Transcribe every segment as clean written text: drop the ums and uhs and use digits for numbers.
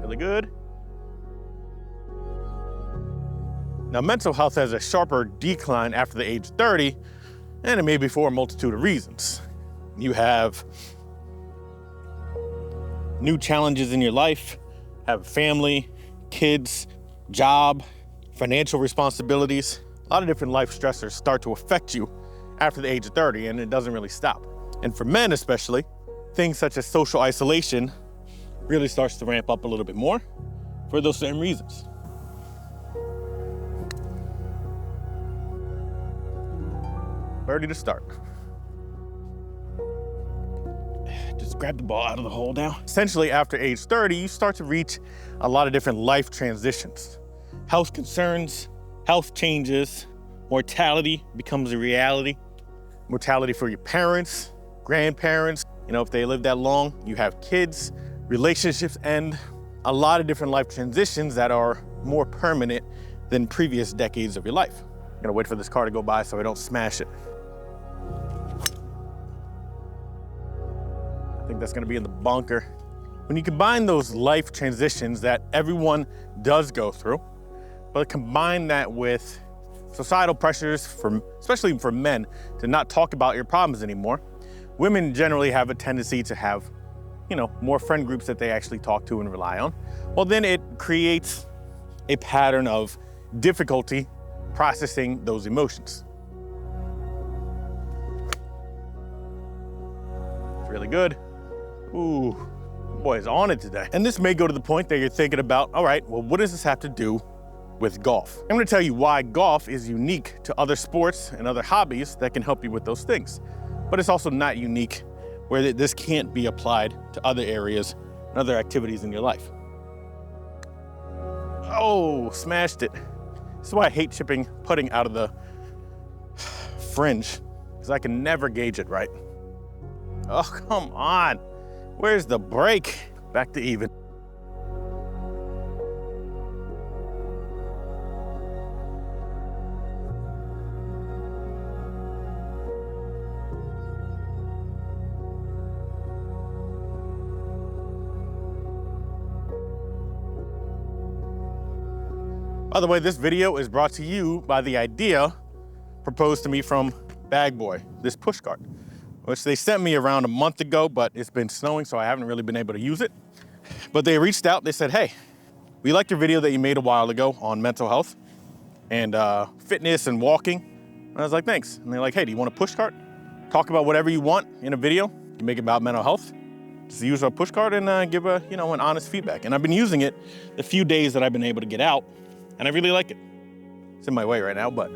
Really good. Now, mental health has a sharper decline after the age of 30, and it may be for a multitude of reasons. You have new challenges in your life, have a family, kids, job, financial responsibilities. A lot of different life stressors start to affect you after the age of 30, and it doesn't really stop. And for men especially, things such as social isolation really starts to ramp up a little bit more for those same reasons. Ready to start. Just grab the ball out of the hole now. Essentially, after age 30, you start to reach a lot of different life transitions. Health concerns, health changes, mortality becomes a reality. Mortality for your parents, grandparents, if they live that long, you have kids, relationships end, a lot of different life transitions that are more permanent than previous decades of your life. I'm gonna wait for this car to go by so I don't smash it. I think that's gonna be in the bunker. When you combine those life transitions that everyone does go through, but combine that with societal pressures, especially for men, to not talk about your problems anymore, women generally have a tendency to have, more friend groups that they actually talk to and rely on. Well, then it creates a pattern of difficulty processing those emotions. It's really good. Ooh, boy is on it today. And this may go to the point that you're thinking about, all right, well, what does this have to do with golf? I'm gonna tell you why golf is unique to other sports and other hobbies that can help you with those things. But it's also not unique where this can't be applied to other areas and other activities in your life. Oh, smashed it. This is why I hate chipping putting out of the fringe, because I can never gauge it right. Oh, come on. Where's the break? Back to even. By the way, this video is brought to you by the idea proposed to me from Bag Boy, this push cart, which they sent me around a month ago, but it's been snowing, so I haven't really been able to use it. But they reached out, they said, hey, we liked your video that you made a while ago on mental health and fitness and walking. And I was like, thanks. And they're like, hey, do you want a push cart? Talk about whatever you want in a video. You make it about mental health. Just use our push cart and give an honest feedback. And I've been using it the few days that I've been able to get out, and I really like it. It's in my way right now, but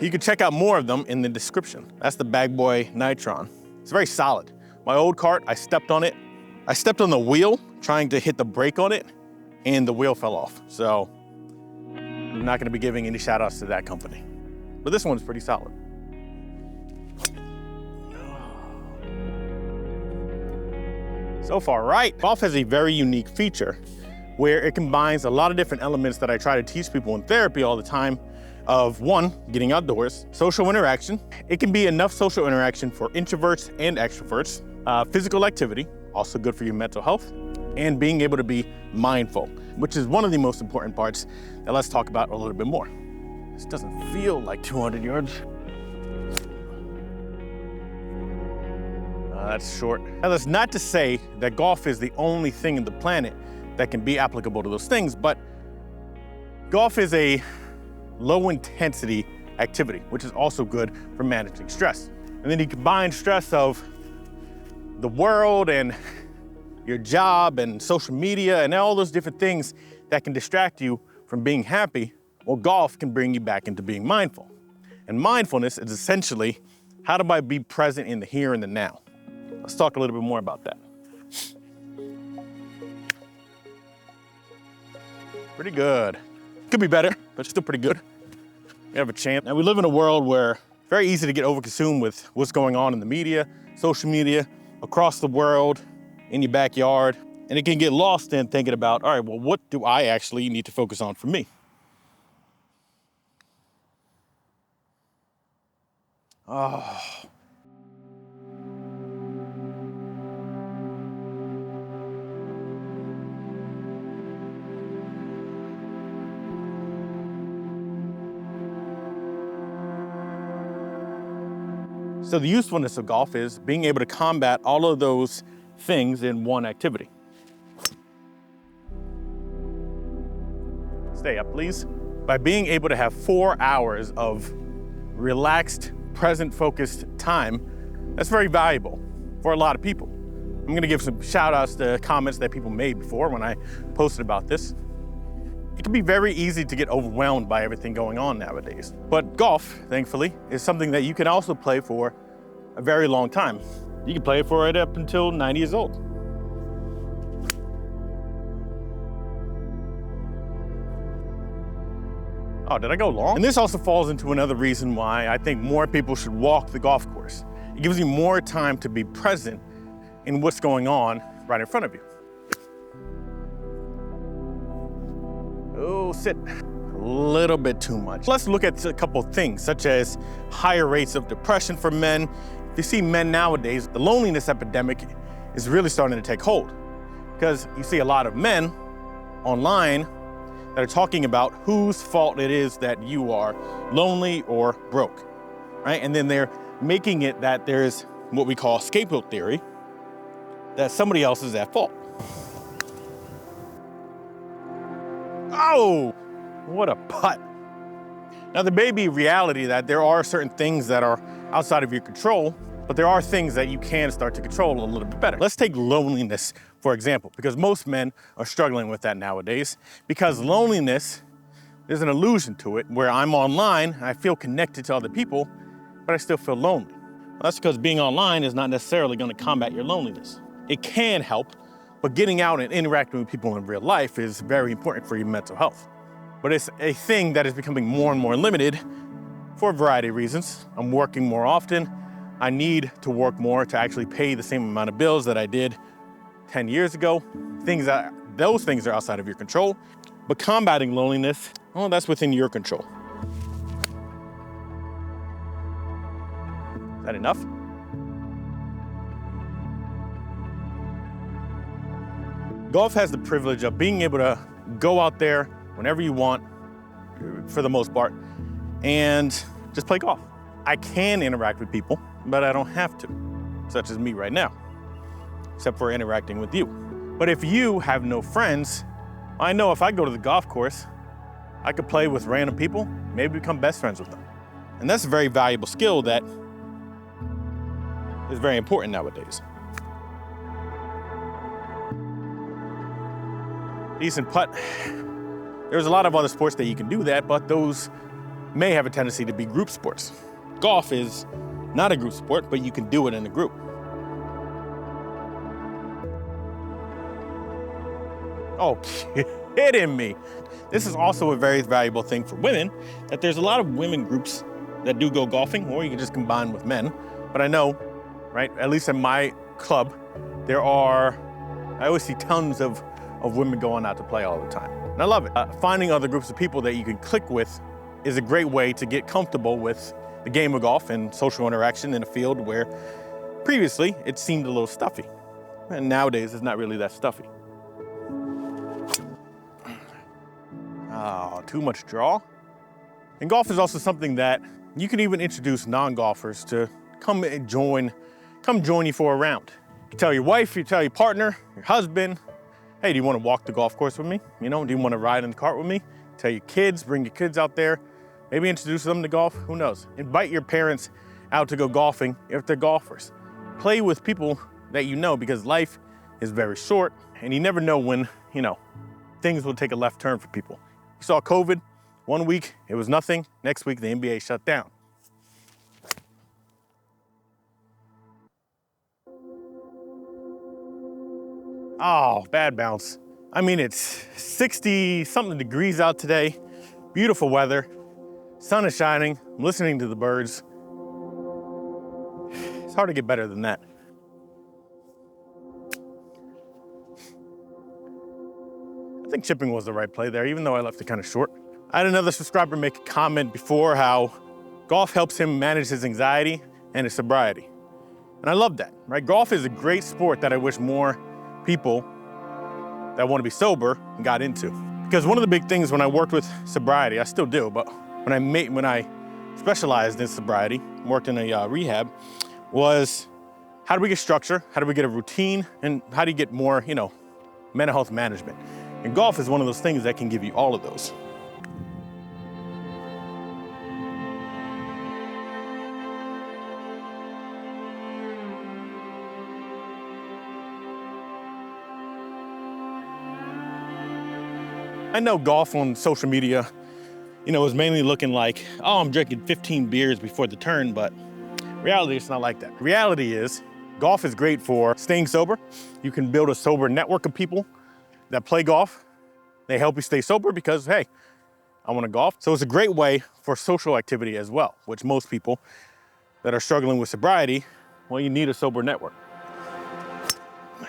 you can check out more of them in the description. That's the Bag Boy Nitron. It's very solid. My old cart, I stepped on it. I stepped on the wheel trying to hit the brake on it, and the wheel fell off. So I'm not gonna be giving any shout outs to that company. But this one's pretty solid. So far, right? Golf has a very unique feature where it combines a lot of different elements that I try to teach people in therapy all the time of one, getting outdoors, social interaction. It can be enough social interaction for introverts and extroverts, physical activity, also good for your mental health, and being able to be mindful, which is one of the most important parts that let's talk about a little bit more. This doesn't feel like 200 yards. That's short. Now, that's not to say that golf is the only thing in the planet that can be applicable to those things, but golf is a low intensity activity, which is also good for managing stress. And then you combine stress of the world and your job and social media and all those different things that can distract you from being happy. Well, golf can bring you back into being mindful. And mindfulness is essentially, how do I be present in the here and the now? Let's talk a little bit more about that. Pretty good. Could be better, but still pretty good. We have a chance. Now, we live in a world where it's very easy to get overconsumed with what's going on in the media, social media, across the world, in your backyard. And it can get lost in thinking about, all right, well, what do I actually need to focus on for me? Oh. So the usefulness of golf is being able to combat all of those things in one activity. Stay up, please. By being able to have 4 hours of relaxed, present, focused time, that's very valuable for a lot of people. I'm gonna give some shout outs to comments that people made before when I posted about this. It can be very easy to get overwhelmed by everything going on nowadays. But golf, thankfully, is something that you can also play for a very long time. You can play it for right up until 90 years old. Oh, did I go long? And this also falls into another reason why I think more people should walk the golf course. It gives you more time to be present in what's going on right in front of you. Oh, sit. A little bit too much. Let's look at a couple of things, such as higher rates of depression for men. If you see men nowadays, the loneliness epidemic is really starting to take hold, because you see a lot of men online that are talking about whose fault it is that you are lonely or broke, right? And then they're making it that there's what we call scapegoat theory, that somebody else is at fault. Oh, what a putt. Now, there may be reality that there are certain things that are outside of your control, but there are things that you can start to control a little bit better. Let's take loneliness, for example, because most men are struggling with that nowadays. Because loneliness, there's an illusion to it where I'm online, I feel connected to other people, but I still feel lonely. Well, that's because being online is not necessarily going to combat your loneliness. It can help, but getting out and interacting with people in real life is very important for your mental health. But it's a thing that is becoming more and more limited for a variety of reasons. I'm working more often. I need to work more to actually pay the same amount of bills that I did 10 years ago. Those things are outside of your control. But combating loneliness, well, that's within your control. Is that enough? Golf has the privilege of being able to go out there whenever you want, for the most part, and just play golf. I can interact with people, but I don't have to, such as me right now, except for interacting with you. But if you have no friends, I know if I go to the golf course, I could play with random people, maybe become best friends with them. And that's a very valuable skill that is very important nowadays. Decent putt. There's a lot of other sports that you can do that, but those may have a tendency to be group sports. Golf is not a group sport, but you can do it in a group. Oh, kidding me. This is also a very valuable thing for women, that there's a lot of women groups that do go golfing, or you can just combine with men. But I know, right, at least in my club, I always see tons of women going out to play all the time. And I love it. Finding other groups of people that you can click with is a great way to get comfortable with the game of golf and social interaction in a field where previously it seemed a little stuffy. And nowadays it's not really that stuffy. Oh, too much draw. And golf is also something that you can even introduce non-golfers to come join you for a round. You tell your wife, you tell your partner, your husband, hey, do you want to walk the golf course with me? Do you want to ride in the cart with me? Tell your kids, bring your kids out there. Maybe introduce them to golf, who knows? Invite your parents out to go golfing if they're golfers. Play with people that you know, because life is very short and you never know when, things will take a left turn for people. You saw COVID, 1 week, it was nothing. Next week, the NBA shut down. Oh, bad bounce. It's 60-something degrees out today, beautiful weather, sun is shining, I'm listening to the birds. It's hard to get better than that. I think chipping was the right play there, even though I left it kind of short. I had another subscriber make a comment before how golf helps him manage his anxiety and his sobriety. And I love that, right? Golf is a great sport that I wish more people that want to be sober got into. Because one of the big things when I worked with sobriety, I still do, but when I specialized in sobriety, worked in a rehab, was how do we get structure? How do we get a routine? And how do you get more, mental health management? And golf is one of those things that can give you all of those. I know golf on social media, is mainly looking like, oh, I'm drinking 15 beers before the turn, but reality, it's not like that. Reality is, golf is great for staying sober. You can build a sober network of people that play golf. They help you stay sober because, hey, I want to golf. So it's a great way for social activity as well, which most people that are struggling with sobriety, well, you need a sober network. I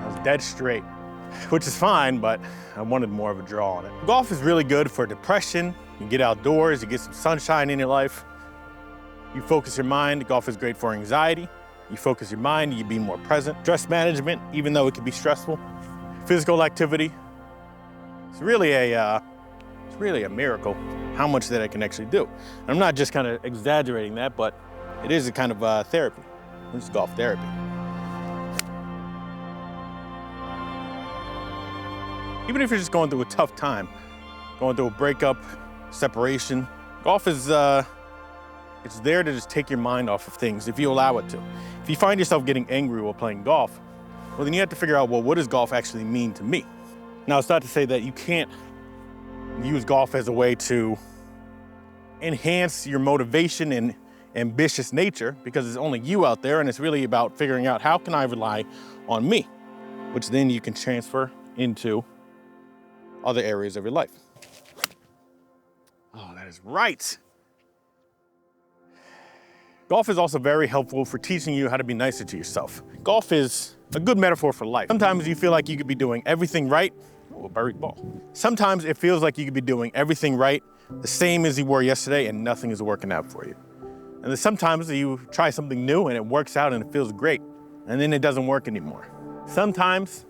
was dead straight, which is fine, but I wanted more of a draw on it. Golf is really good for depression. You get outdoors, you get some sunshine in your life. You focus your mind. Golf is great for anxiety. You focus your mind, you be more present. Stress management, even though it can be stressful. Physical activity. It's really a miracle how much that I can actually do. And I'm not just kind of exaggerating that, but it is a kind of therapy. It's golf therapy. Even if you're just going through a tough time, going through a breakup, separation, golf is, it's there to just take your mind off of things if you allow it to. If you find yourself getting angry while playing golf, well, then you have to figure out, well, what does golf actually mean to me? Now, it's not to say that you can't use golf as a way to enhance your motivation and ambitious nature, because it's only you out there, and it's really about figuring out how can I rely on me, which then you can transfer into other areas of your life. Oh, that is right. Golf is also very helpful for teaching you how to be nicer to yourself. Golf is a good metaphor for life. Sometimes you feel like you could be doing everything right. Oh, a buried ball. Sometimes it feels like you could be doing everything right, the same as you were yesterday, and nothing is working out for you. And then sometimes you try something new and it works out and it feels great, and then it doesn't work anymore. Sometimes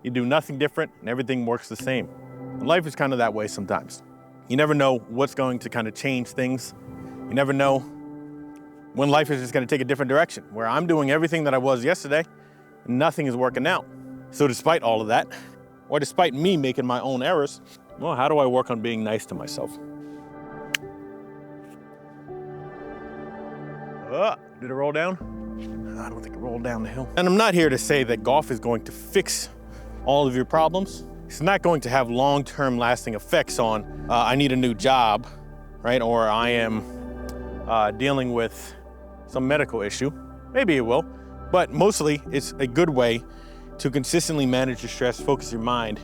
you do nothing different and everything works the same. And life is kind of that way sometimes. You never know what's going to kind of change things. You never know when life is just going to take a different direction, where I'm doing everything that I was yesterday and nothing is working out. So despite all of that, or despite me making my own errors, well, how do I work on being nice to myself? Did it roll down? I don't think it rolled down the hill. And I'm not here to say that golf is going to fix all of your problems. It's not going to have long-term lasting effects on, I need a new job, right? Or I am dealing with some medical issue. Maybe it will, but mostly it's a good way to consistently manage your stress, focus your mind.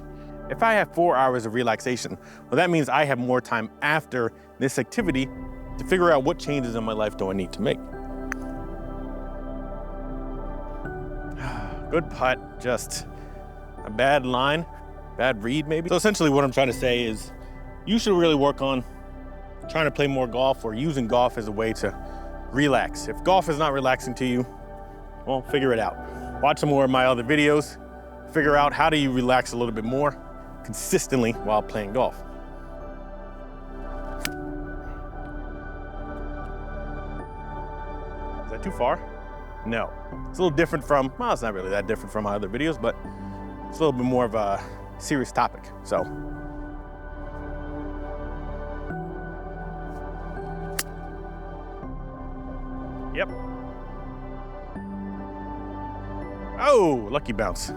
If I have 4 hours of relaxation, well, that means I have more time after this activity to figure out what changes in my life do I need to make. Good putt, just a bad line, bad read maybe. So essentially what I'm trying to say is you should really work on trying to play more golf or using golf as a way to relax. If golf is not relaxing to you, well, figure it out. Watch some more of my other videos. Figure out how do you relax a little bit more consistently while playing golf. Is that too far? No. It's a little different from, well, it's not really that different from my other videos, but it's a little bit more of a serious topic, so. Yep. Oh, lucky bounce.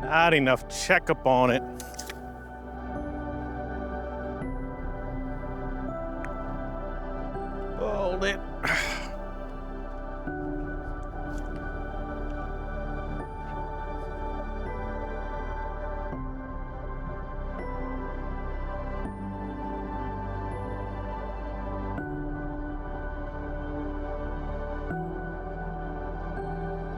Not enough checkup on it. Hold it.